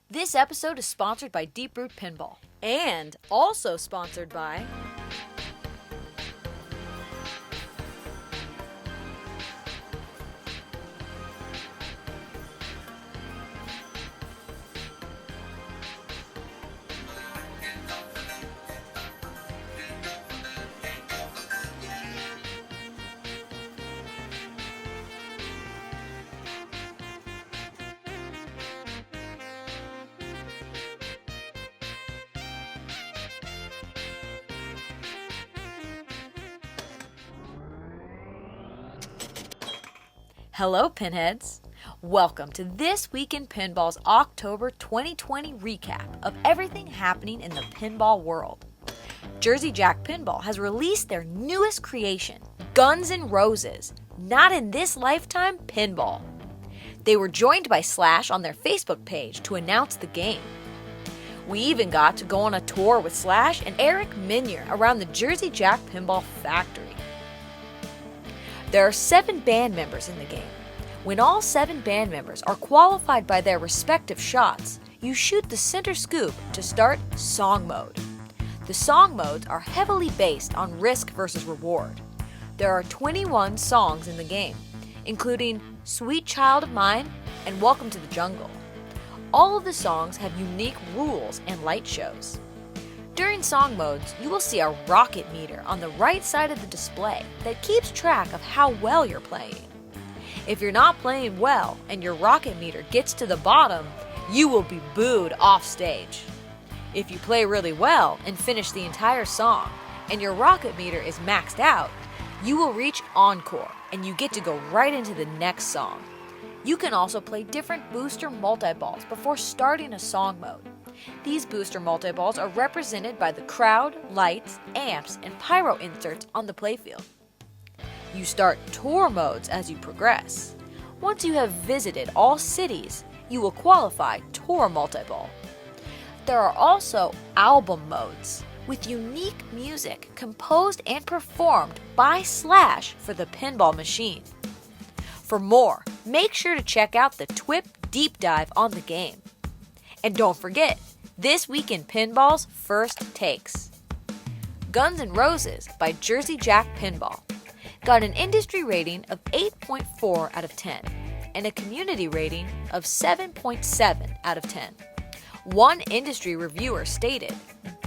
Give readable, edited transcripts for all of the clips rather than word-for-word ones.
This episode is sponsored by Deep Pinball and also sponsored by Hello Pinheads! Welcome to This Week in Pinball's October 2020 recap of everything happening in the pinball world. Jersey Jack Pinball has released their newest creation, Guns N' Roses, Not in This Lifetime Pinball. They were joined by Slash on their Facebook page to announce the game. We even got to go on a tour with Slash and Eric Minier around the Jersey Jack Pinball factory. There are 7 band members in the game. When all 7 band members are qualified by their respective shots, you shoot the center scoop to start Song Mode. The Song Modes are heavily based on risk versus reward. There are 21 songs in the game, including Sweet Child of Mine and Welcome to the Jungle. All of the songs have unique rules and light shows. During song modes, you will see a rocket meter on the right side of the display that keeps track of how well you're playing. If you're not playing well and your rocket meter gets to the bottom, you will be booed off stage. If you play really well and finish the entire song and your rocket meter is maxed out, you will reach Encore and you get to go right into the next song. You can also play different booster multi-balls before starting a song mode. These booster multi-balls are represented by the crowd, lights, amps, and pyro inserts on the playfield. You start tour modes as you progress. Once you have visited all cities, you will qualify Tour Multi-Ball. There are also album modes, with unique music composed and performed by Slash for the pinball machine. For more, make sure to check out the TWIP Deep Dive on the game. And don't forget, This Week in Pinball's First Takes. Guns N' Roses by Jersey Jack Pinball got an industry rating of 8.4 out of 10 and a community rating of 7.7 out of 10. One industry reviewer stated,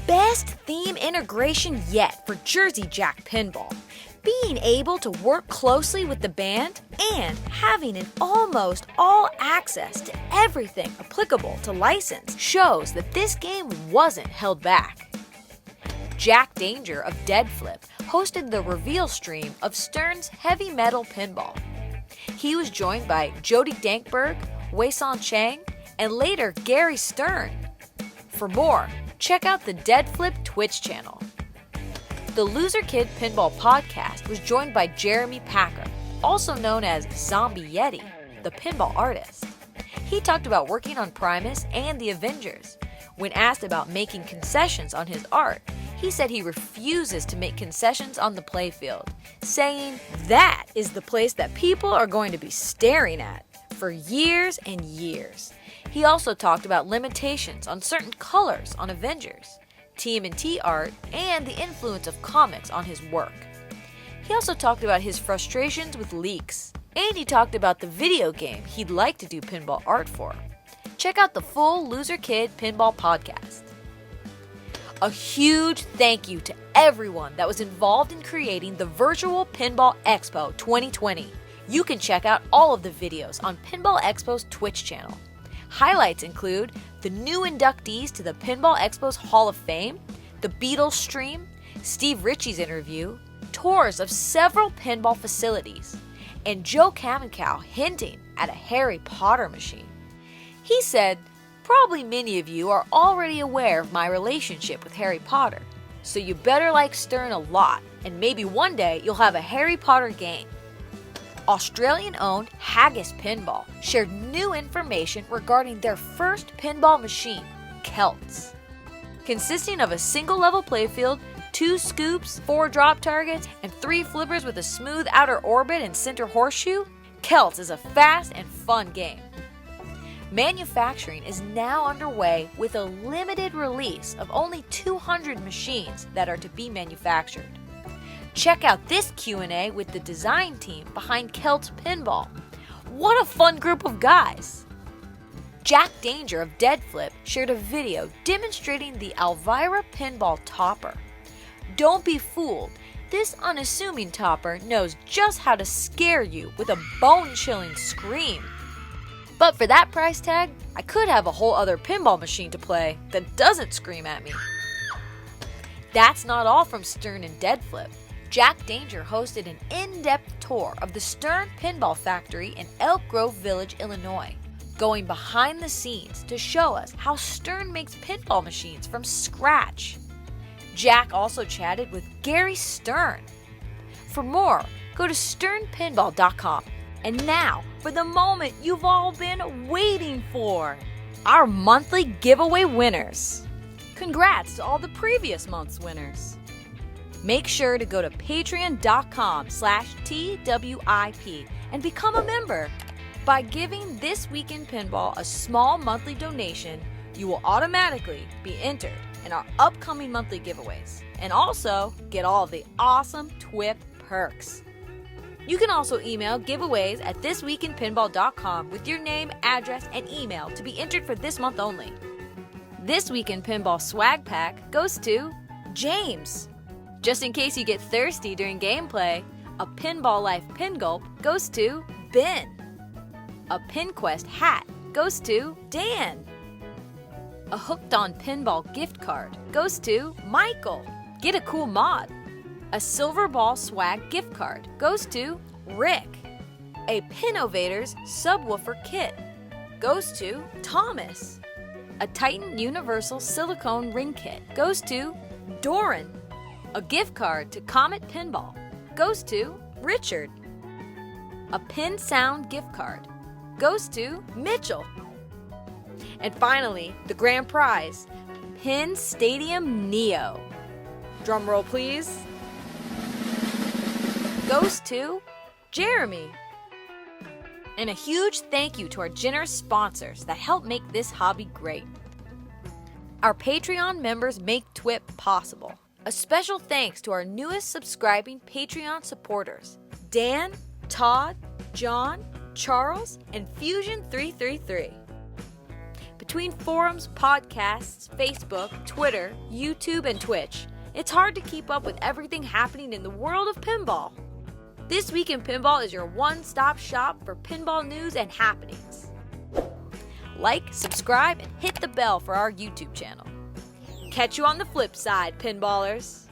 "Best theme integration yet for Jersey Jack Pinball. Being able to work closely with the band and having an almost all access to everything applicable to license shows that this game wasn't held back." Jack Danger of Dead Flip hosted the reveal stream of Stern's Heavy Metal Pinball. He was joined by Jody Dankberg, Wei-San Chang, and later Gary Stern. For more, check out the Dead Flip Twitch channel. The LoserKid Pinball podcast was joined by Jeremy Packer, also known as Zombie Yeti, the pinball artist. He talked about working on Primus and the Avengers. When asked about making concessions on his art, he said he refuses to make concessions on the playfield, saying that is the place that people are going to be staring at for years and years. He also talked about limitations on certain colors on Avengers, TMNT art, and the influence of comics on his work. He also talked about his frustrations with leaks, and he talked about the video game he'd like to do pinball art for. Check out the full LoserKid Pinball podcast. A huge thank you to everyone that was involved in creating the virtual Pinball Expo 2020. You can check out all of the videos on Pinball Expo's Twitch channel. Highlights include the new inductees to the Pinball Expo's Hall of Fame, the Beatles stream, Steve Ritchie's interview, tours of several pinball facilities, and Joe Kamankow hinting at a Harry Potter machine. He said, "Probably many of you are already aware of my relationship with Harry Potter, so you better like Stern a lot, and maybe one day you'll have a Harry Potter game." Australian-owned Haggis Pinball shared new information regarding their first pinball machine, Celts. Consisting of a single-level playfield, 2 scoops, 4 drop targets, and 3 flippers with a smooth outer orbit and center horseshoe, Celts is a fast and fun game. Manufacturing is now underway with a limited release of only 200 machines that are to be manufactured. Check out this Q&A with the design team behind Celts Pinball. What a fun group of guys! Jack Danger of Dead Flip shared a video demonstrating the Elvira Pinball Topper. Don't be fooled, this unassuming topper knows just how to scare you with a bone-chilling scream. But for that price tag, I could have a whole other pinball machine to play that doesn't scream at me. That's not all from Stern and Dead Flip. Jack Danger hosted an in-depth tour of the Stern Pinball Factory in Elk Grove Village, Illinois, going behind the scenes to show us how Stern makes pinball machines from scratch. Jack also chatted with Gary Stern. For more, go to sternpinball.com. And now, for the moment you've all been waiting for, our monthly giveaway winners. Congrats to all the previous month's winners. Make sure to go to patreon.com/TWIP and become a member. By giving This Week in Pinball a small monthly donation, you will automatically be entered in our upcoming monthly giveaways and also get all of the awesome TWIP perks. You can also email giveaways at thisweekinpinball.com with your name, address, and email to be entered for this month only. This Week in Pinball swag pack goes to James. Just in case you get thirsty during gameplay, a Pinball Life Pin Gulp goes to Ben. A PinQuest hat goes to Dan. A Hooked on Pinball gift card goes to Michael. Get a cool mod. A Silver Ball swag gift card goes to Rick. A Pinovators subwoofer kit goes to Thomas. A Titan Universal silicone ring kit goes to Doran. A gift card to Comet Pinball goes to Richard. A Pin Sound gift card goes to Mitchell. And finally, the grand prize, Pin Stadium Neo. Drum roll, please. Goes to Jeremy. And a huge thank you to our generous sponsors that help make this hobby great. Our Patreon members make TWIP possible. A special thanks to our newest subscribing Patreon supporters, Dan, Todd, John, Charles, and Fusion333. Between forums, podcasts, Facebook, Twitter, YouTube, and Twitch, it's hard to keep up with everything happening in the world of pinball. This Week in Pinball is your one-stop shop for pinball news and happenings. Like, subscribe, and hit the bell for our YouTube channel. Catch you on the flip side, pinballers!